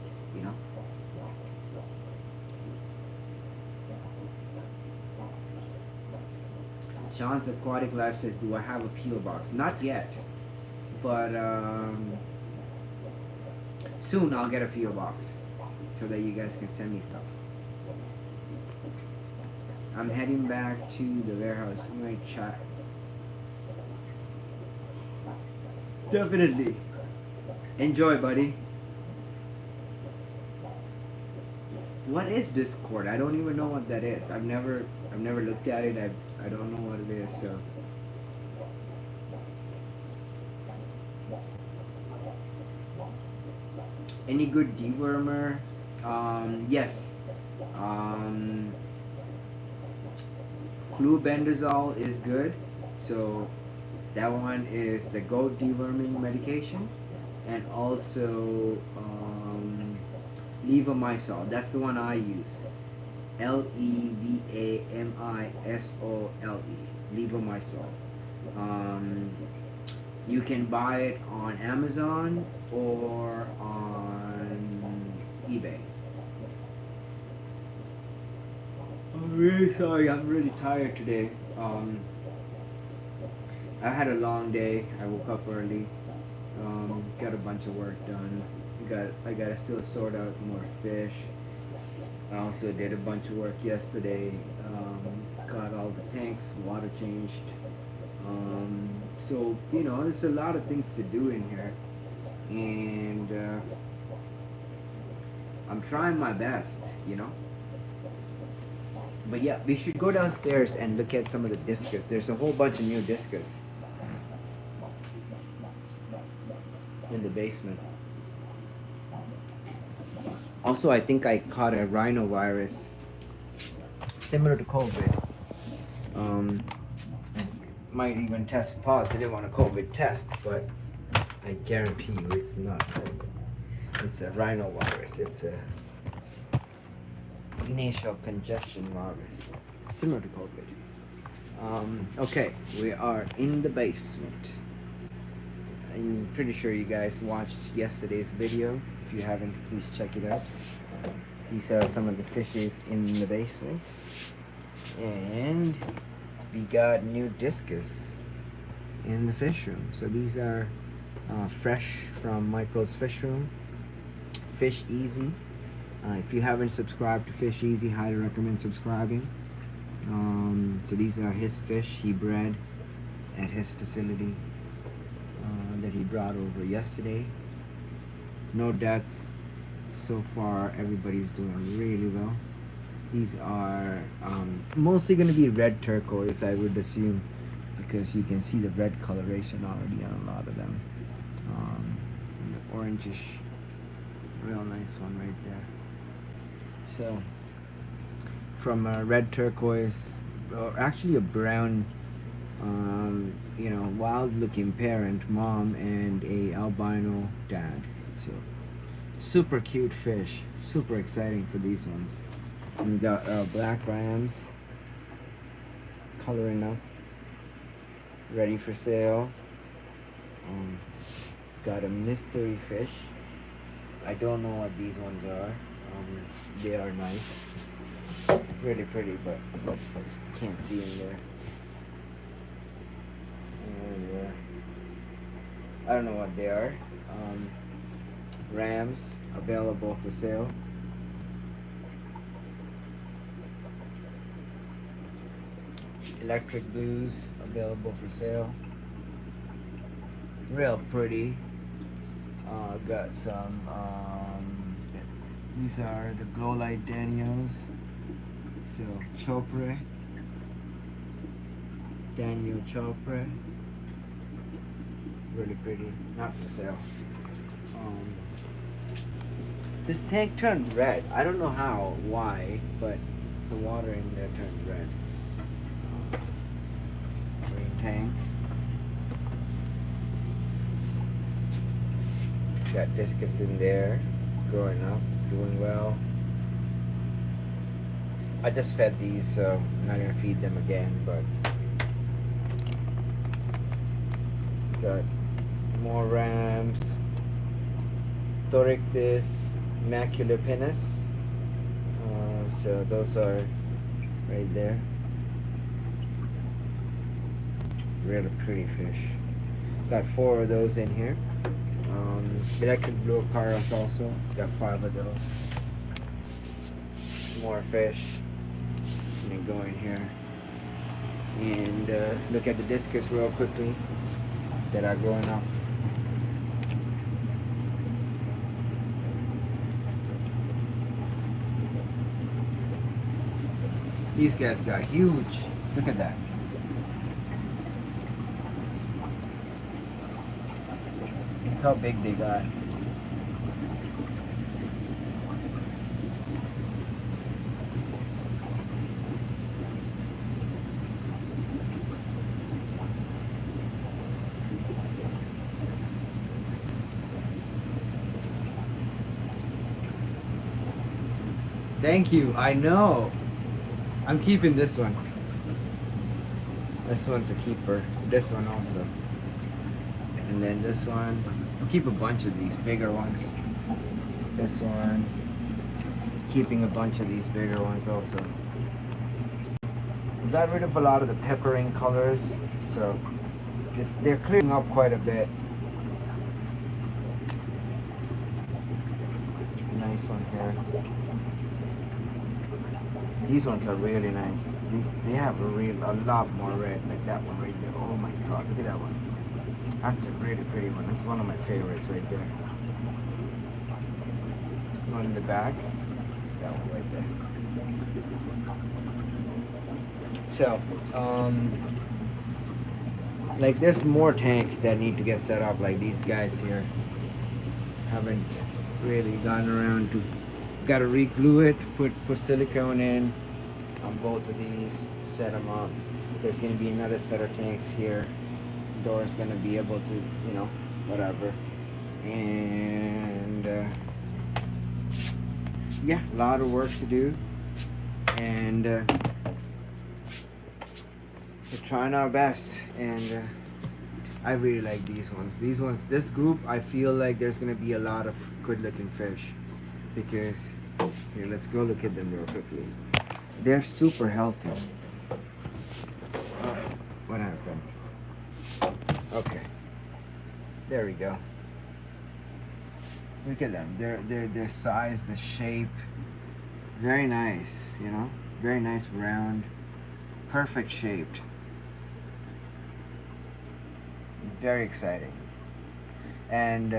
[SPEAKER 1] Sean's Aquatic Life says, do I have a P.O. box? Not yet, but soon I'll get a P.O. box so that you guys can send me stuff. I'm heading back to the warehouse. You might chat. Definitely. Enjoy, buddy. What is Discord? I don't even know what that is. I've never looked at it. I don't know what it is. So. Any good dewormer? Yes. Flubendazole is good, so that one is the goat deworming medication, and also levamisole. That's the one I use. Levamisole. Levamisole. You can buy it on Amazon or on eBay. I'm really sorry, I'm really tired today. I had a long day. I woke up early. Got a bunch of work done. I gotta still sort out more fish. I also did a bunch of work yesterday. Got all the tanks, water changed. So you know, there's a lot of things to do in here, and I'm trying my best. You know. But yeah, we should go downstairs and look at some of the discus. There's a whole bunch of new discus in the basement. Also, I think I caught a rhinovirus similar to COVID. Might even test positive on a COVID test, but I guarantee you it's not COVID. It's a rhinovirus. It's a nasal congestion virus, similar to COVID. Okay, we are in the basement. I'm pretty sure you guys watched yesterday's video. If you haven't, please check it out. These are some of the fishes in the basement. And we got new discus in the fish room. So these are fresh from Michael's fish room. Fish Easy. If you haven't subscribed to Fish Easy, highly recommend subscribing. So these are his fish he bred at his facility that he brought over yesterday. No deaths so far. Everybody's doing really well. These are mostly going to be red turquoise, I would assume, because you can see the red coloration already on a lot of them. And the orangish, real nice one right there. So from a red turquoise, or actually a brown, you know, wild looking parent, mom, and a albino dad. So super cute fish, super exciting for these ones. And we got black rams coloring up, ready for sale. Got a mystery fish. I don't know what these ones are. They are nice, really pretty, but can't see in there. And, I don't know what they are. Rams available for sale. Electric blues available for sale. Real pretty. Got some. These are the glow light Daniels. So Chopre. Daniel Chopre. Really pretty. Not for sale. This tank turned red. I don't know how, why, but the water in there turned red. Green tank. Got discus in there, growing up, doing well. I just fed these, so I'm not gonna feed them again, but got more rams. Thorictis maculopennis. So those are right there. Really pretty fish. Got 4 of those in here. Electric blue caros also. Got 5 of those. More fish. Let me go in here and look at the discus real quickly that are growing up. These guys got huge. Look at that. Look how big they got. Thank you. I know. I'm keeping this one. This one's a keeper. This one also. And then this one. I'll keep a bunch of these bigger ones. This one. Keeping a bunch of these bigger ones also. We got rid of a lot of the peppering colors. So they're clearing up quite a bit. Nice one here. These ones are really nice. They have a lot more red, like that one right there. Oh my god, look at that one. That's a really pretty one. That's one of my favorites right there. One in the back. That one right there. So, like there's more tanks that need to get set up, like these guys here haven't really gotten around to. Got to re-glue it, put silicone in on both of these, set them up. There's going to be another set of tanks here. Door's going to be able to, whatever. And yeah, a lot of work to do. And we're trying our best. And I really like these ones. This group, I feel like there's going to be a lot of good looking fish. Because, here, let's go look at them real quickly. They're super healthy. What happened? Okay. There we go. Look at them. Their size, the shape. Very nice, Very nice round. Perfect shaped. Very exciting. And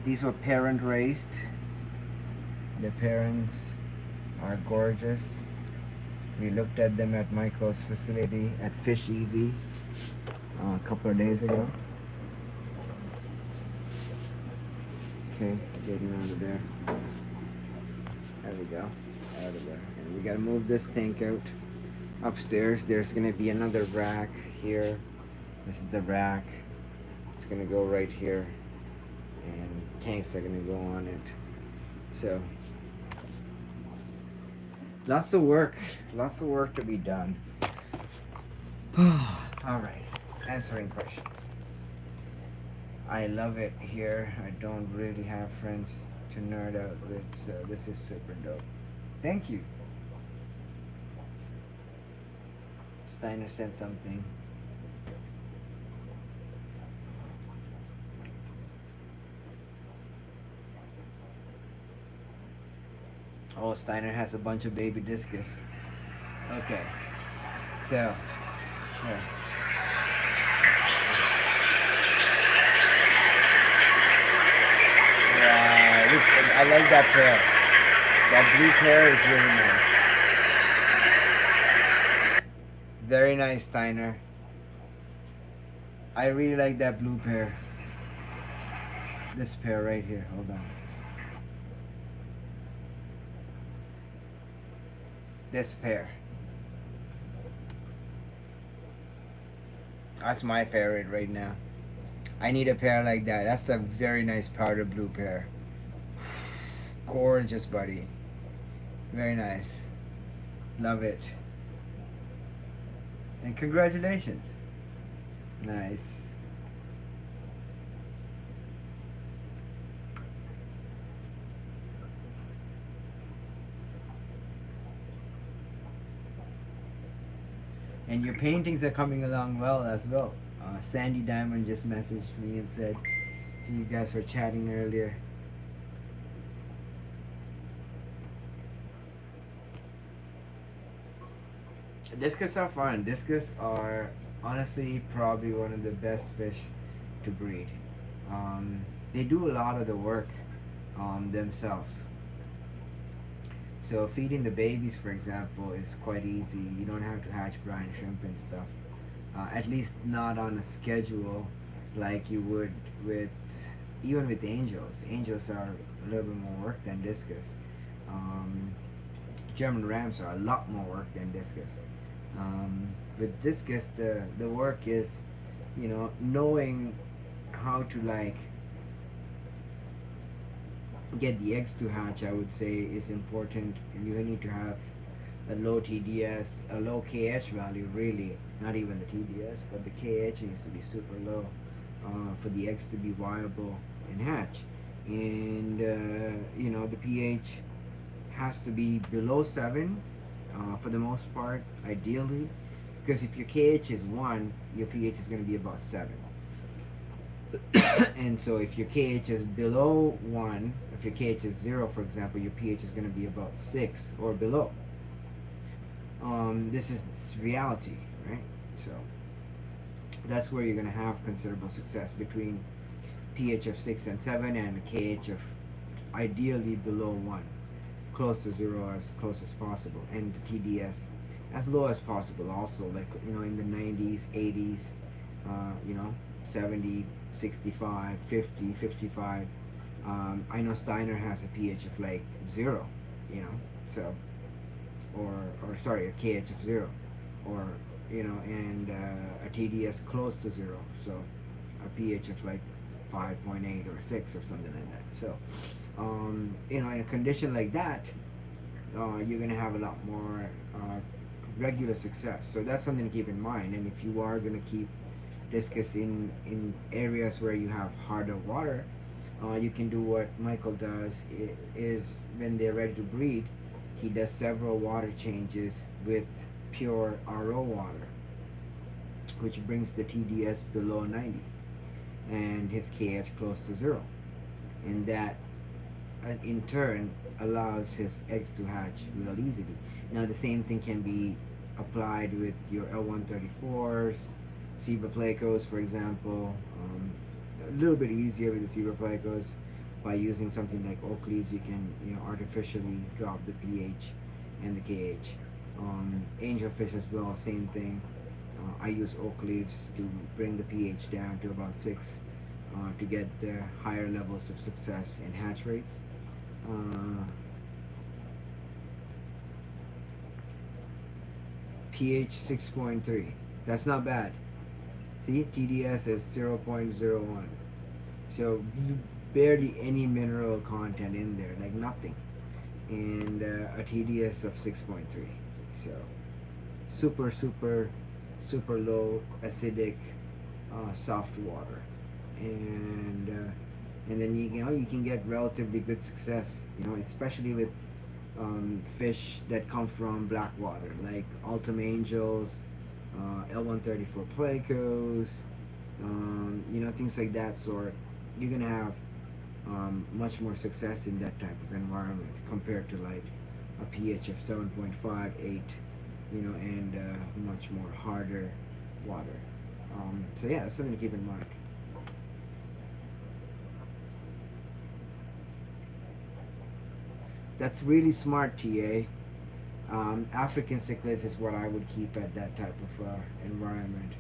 [SPEAKER 1] these were parent raised. The parents are gorgeous. We looked at them at Michael's facility at Fish Easy a couple of days ago. Okay, getting out of there. There we go. Out of there. And we gotta move this tank out. Upstairs, there's gonna be another rack here. This is the rack. It's gonna go right here. And tanks are gonna go on it. So lots of work to be done. All right, answering questions. I love it here. I don't really have friends to nerd out with, so this is super dope. Thank you. Steiner said something. Oh, Steiner has a bunch of baby discus. Okay. So, yeah. Look, I like that pair. That blue pair is really nice. Very nice, Steiner. I really like that blue pair. This pair right here. Hold on. This pair. That's my favorite right now. I need a pair like that. That's a very nice powder blue pair. Gorgeous, buddy. Very nice. Love it. And congratulations. Nice. And your paintings are coming along well as well. Sandy Diamond just messaged me and said you guys were chatting earlier. Discus are fun. Discus are honestly probably one of the best fish to breed. They do a lot of the work themselves. So feeding the babies, for example, is quite easy. You don't have to hatch brine shrimp and stuff. At least not on a schedule like you would with, even with angels. Angels are a little bit more work than discus. German rams are a lot more work than discus. With discus, the work is, knowing how to get the eggs to hatch, I would say, is important. You need to have a low TDS, a low KH value, really. Not even the TDS, but the KH needs to be super low for the eggs to be viable and hatch. And the pH has to be below 7 for the most part, ideally. Because if your KH is 1, your pH is going to be about 7. And so if your KH is below 1, if your KH is 0, for example, your pH is going to be about 6 or below. This is reality, right? So that's where you're going to have considerable success, between pH of 6 and 7 and a KH of ideally below 1, close to 0 as close as possible, and the TDS as low as possible also, like, you know, in the 90s, 80s, you know, 70, 65, 50, 55. I know Steiner has a pH of like 0, you know, so, or sorry, a KH of 0, or, you know, and a TDS close to 0, so a pH of like 5.8 or 6 or something like that. So, you know, in a condition like that, you're gonna have a lot more regular success. So that's something to keep in mind. And if you are gonna keep Discus in areas where you have harder water, you can do what Michael does. Is when they're ready to breed, he does several water changes with pure RO water, which brings the TDS below 90 and his KH close to 0, and that in turn allows his eggs to hatch real easily. Now the same thing can be applied with your L134s, zebra plecos, for example. A little bit easier with the zebra plecos. By using something like oak leaves, you can, you know, artificially drop the pH and the KH. Angelfish as well, same thing. I use oak leaves to bring the pH down to about 6 to get the higher levels of success in hatch rates. pH 6.3. That's not bad. See, TDS is 0.01. So barely any mineral content in there, like nothing. And a TDS of 6.3. So super low acidic soft water. And then you know, you can get relatively good success, you know, especially with fish that come from black water, like Ultima Angels, L134 Plecos, you know, things like that sort. You're gonna have much more success in that type of environment compared to like a pH of 7.5, 8, you know, and much more harder water. So yeah, that's something to keep in mind. That's really smart, TA. African cichlids is what I would keep at that type of environment.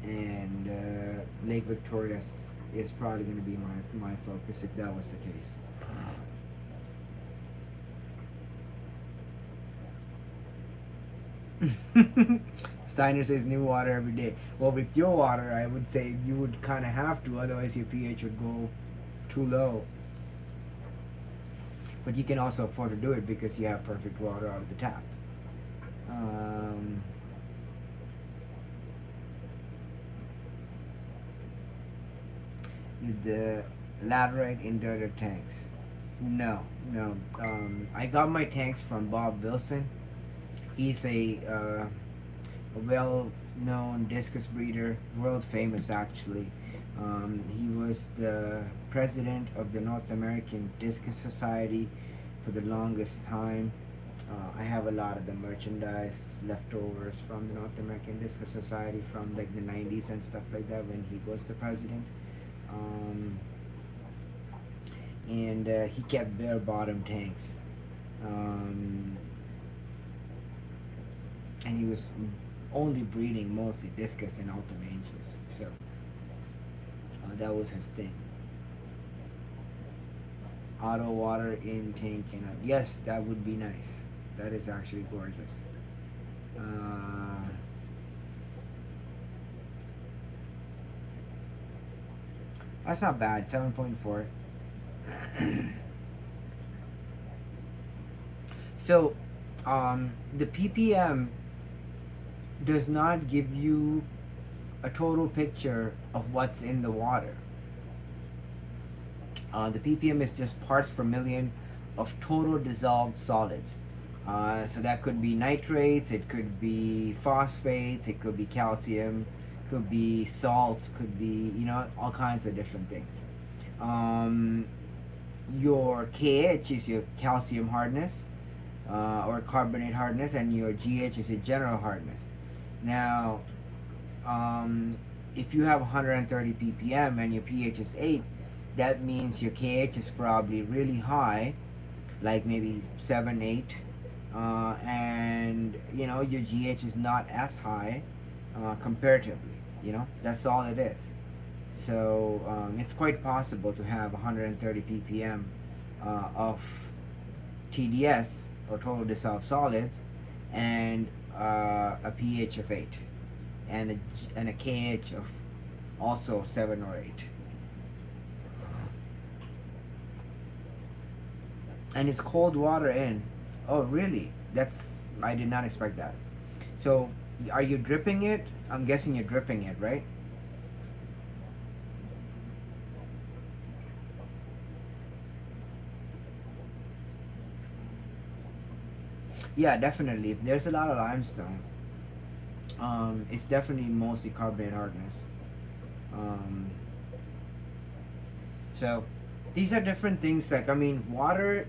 [SPEAKER 1] And Lake Victoria is probably going to be my focus if that was the case. Steiner says new water every day. Well, with your water, I would say you would kind of have to, otherwise your pH would go too low. But you can also afford to do it because you have perfect water out of the tap. The laterite in dirted tanks. No. I got my tanks from Bob Wilson. He's a well-known discus breeder, world famous actually. He was the president of the North American Discus Society for the longest time. I have a lot of the merchandise leftovers from the North American Discus Society from like the 90s and stuff like that when he was the president. And he kept bare bottom tanks. And he was only breeding mostly discus and Ultima Angels. So that was his thing. Auto water in tank and yes, that would be nice. That is actually gorgeous. That's not bad. 7.4. So the ppm does not give you a total picture of what's in the water. The ppm is just parts per million of total dissolved solids. So that could be nitrates, it could be phosphates, it could be calcium, could be salts, could be, all kinds of different things. Um, your KH is your calcium hardness, or carbonate hardness, and your GH is your general hardness. Now, um, if you have 130 ppm and your pH is 8, that means your KH is probably really high, like maybe 7, 8, and your GH is not as high, comparatively. That's all it is. So it's quite possible to have 130 ppm of TDS, or total dissolved solids, and a pH of 8, and a KH of also 7 or 8. And it's cold water in. Oh, really? I did not expect that. So, are you dripping it? I'm guessing you're dripping it, right? Yeah, definitely. If there's a lot of limestone, it's definitely mostly carbonate hardness. Um, so, these are different things. Like, water,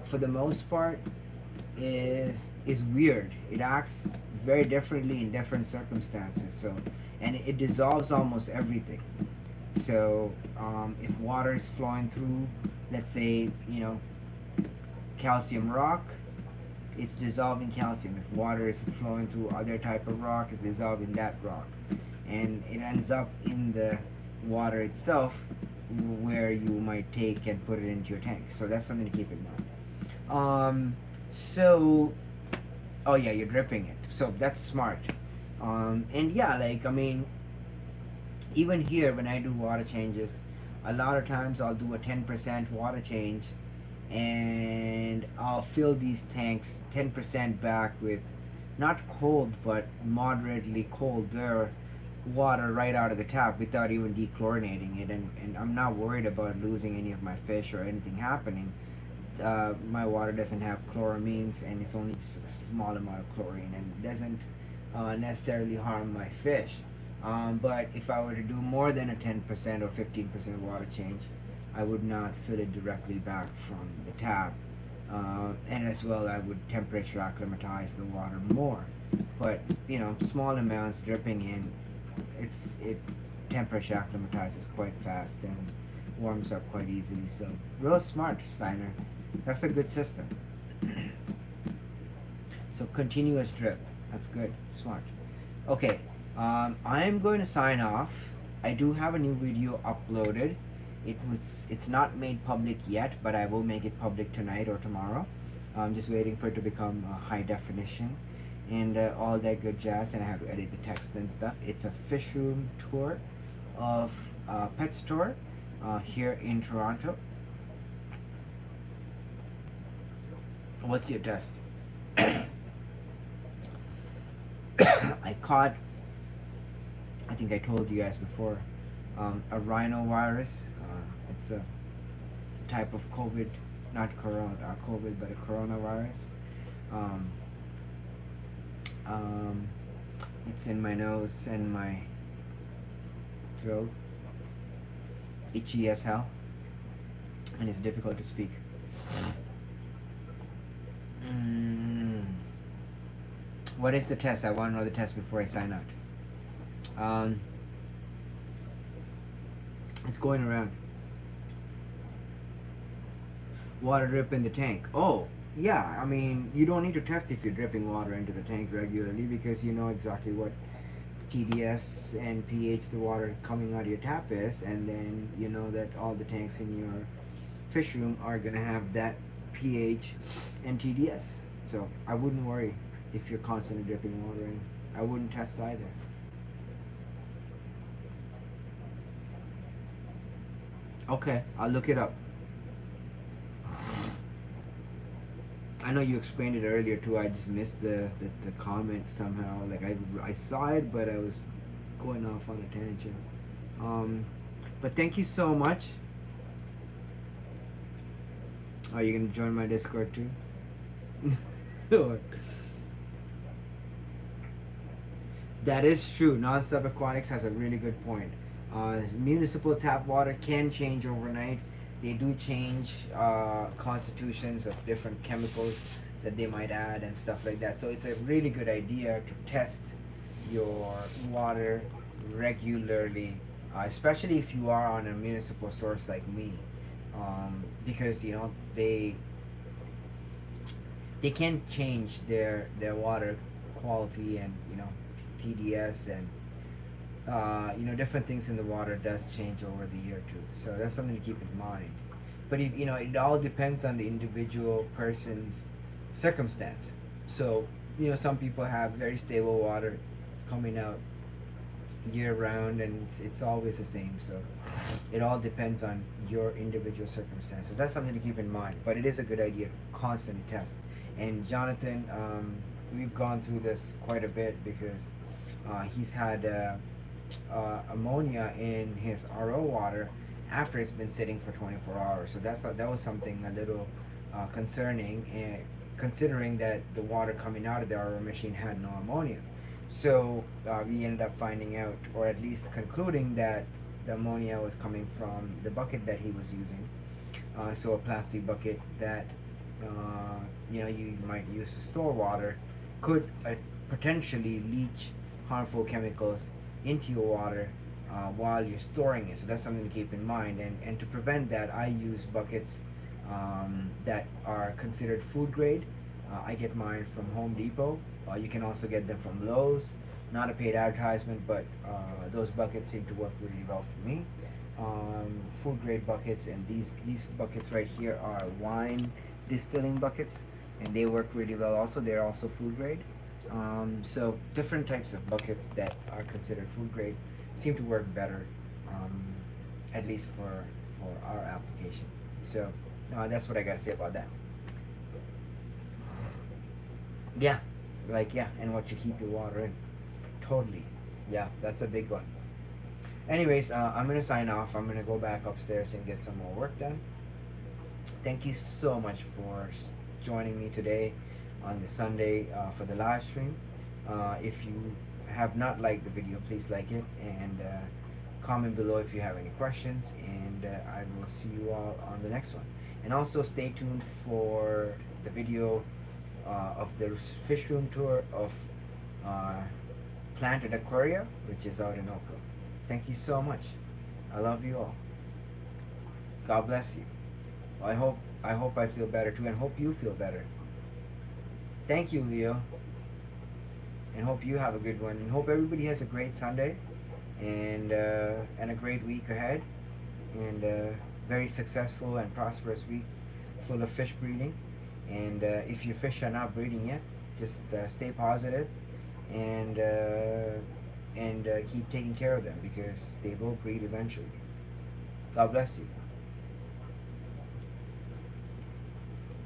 [SPEAKER 1] for the most part, is weird. It acts very differently in different circumstances. So, and it dissolves almost everything. So, if water is flowing through, let's say, calcium rock, it's dissolving calcium. If water is flowing through other type of rock, it's dissolving that rock, and it ends up in the water itself, where you might take and put it into your tank. So that's something to keep in mind. So, oh yeah, you're dripping it. So that's smart. And yeah, even here when I do water changes, a lot of times I'll do a 10% water change, and I'll fill these tanks 10% back with not cold but moderately colder water right out of the tap without even dechlorinating it, and I'm not worried about losing any of my fish or anything happening. My water doesn't have chloramines, and it's only a small amount of chlorine, and it doesn't necessarily harm my fish. But if I were to do more than a 10% or 15% water change, I would not fill it directly back from the tap. And as well, I would temperature acclimatize the water more. But, small amounts dripping in, it temperature acclimatizes quite fast and warms up quite easily. So, real smart, Steiner. That's a good system. So, continuous drip. That's good. Smart. Okay. I'm going to sign off. I do have a new video uploaded. It's not made public yet, but I will make it public tonight or tomorrow. I'm just waiting for it to become high definition and all that good jazz, and I have to edit the text and stuff. It's a fish room tour of pet store here in Toronto. What's your test? I caught, I think I told you guys before, a rhinovirus. It's a type of COVID, not COVID, but a coronavirus. It's in my nose and my throat, itchy as hell, and it's difficult to speak. What is the test? I want to know the test before I sign out. It's going around. Water drip in the tank. Oh, yeah. You don't need to test if you're dripping water into the tank regularly, because you know exactly what TDS and pH the water coming out of your tap is, and then you know that all the tanks in your fish room are gonna have that pH and TDS. So I wouldn't worry if you're constantly dripping water in. I wouldn't test either. Okay, I'll look it up. I know you explained it earlier too. I just missed the comment somehow. Like I saw it, but I was going off on a tangent. But thank you so much. Are you gonna join my Discord too? That is true. Nonstop Aquatics has a really good point. Municipal tap water can change overnight. They do change constitutions of different chemicals that they might add and stuff like that. So it's a really good idea to test your water regularly, especially if you are on a municipal source like me, because they can change their water quality and TDS and different things in the water does change over the year too. So that's something to keep in mind. But if, it all depends on the individual person's circumstance. So some people have very stable water coming out year round, and it's always the same. So it all depends on your individual circumstances. That's something to keep in mind. But it is a good idea to constantly test. And Jonathan, we've gone through this quite a bit because he's had ammonia in his RO water after it's been sitting for 24 hours. So that was something a little concerning, considering that the water coming out of the RO machine had no ammonia. So we ended up finding out, or at least concluding, that the ammonia was coming from the bucket that he was using. So a plastic bucket that you might use to store water could potentially leach harmful chemicals into your water while you're storing it. So that's something to keep in mind. And to prevent that, I use buckets that are considered food grade. I get mine from Home Depot. You can also get them from Lowe's. Not a paid advertisement, but those buckets seem to work really well for me. Food grade buckets, and these buckets right here are wine distilling buckets, and they work really well also. They're also food grade. So different types of buckets that are considered food grade seem to work better, at least for our application. So that's what I gotta say about that. Yeah, and what you keep your water in. Totally. Yeah, that's a big one. Anyways, I'm gonna sign off. I'm gonna go back upstairs and get some more work done. Thank you so much for joining me today on the Sunday for the live stream. If you have not liked the video, please like it, and comment below if you have any questions, and I will see you all on the next one. And also stay tuned for the video of the fish room tour of Planted Aquaria, which is out in Oka. Thank you so much. I love you all. God bless you. I hope I feel better too, and hope you feel better. Thank you, Leo, and hope you have a good one, and hope everybody has a great Sunday, and a great week ahead, and very successful and prosperous week full of fish breeding. And if your fish are not breeding yet, just stay positive, and keep taking care of them, because they will breed eventually. God bless you.